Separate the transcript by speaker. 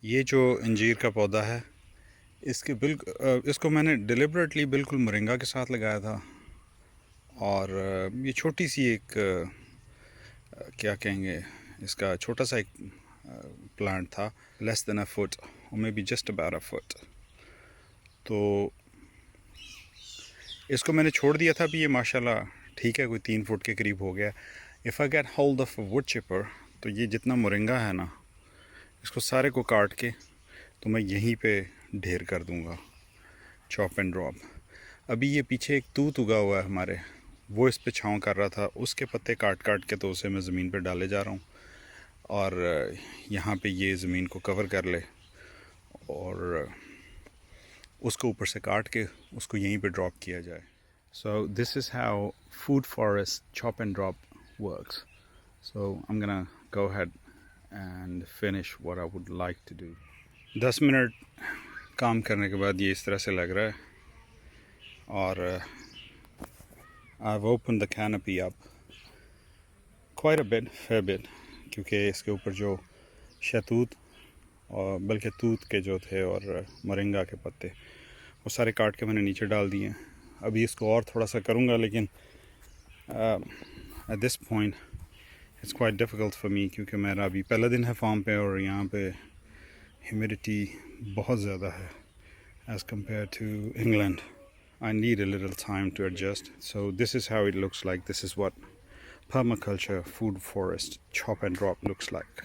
Speaker 1: ये जो अंजीर का पौधा है, इसको मैंने डिलिबरेटली बिल्कुल मोरिंगा के साथ लगाया था। और ये छोटी सी एक क्या कहेंगे, इसका छोटा सा एक प्लांट था, लेस देन अ फुट और may be just about a foot. तो इसको मैंने छोड़ दिया था, भी ये माशाल्लाह ठीक है, कोई 3 फुट के करीब हो गया। If I get hold of would cheaper, तो ये जितना मोरिंगा है ना, इसको सारे को काट के तो मैं यहीं पे ढेर कर दूंगा, चॉप एंड ड्रॉप। अभी ये पीछे एक तूत उगा हुआ है हमारे, वो इस पे छाँव कर रहा था, उसके पत्ते काट काट के तो उसे मैं ज़मीन पे डाले जा रहा हूँ। और यहाँ पे ये ज़मीन को कवर कर ले और उसको ऊपर से काट के उसको यहीं पे ड्रॉप किया जाए। So this is how food forest chop and drop works. So I am gonna go ahead and finish what I would like to do. 10 minute काम करने के बाद ये इस तरह से लग रहा है। और I have open the canopy up quite a bit, fair bit, क्योंकि इसके ऊपर जो शहतूत और बल्कि तूत के जो थे और मोरिंगा के पत्ते, वो सारे काट के मैंने नीचे डाल दिए हैं। अभी इसको और थोड़ा सा करूँगा, लेकिन at this point it's quite difficult for me, क्योंकि मेरा अभी पहला दिन है फार्म पे और यहाँ पे ह्यूमिडिटी बहुत ज़्यादा है as compare to England. I need a little time to adjust. So this is how it looks like. This is what permaculture food forest chop and drop looks like.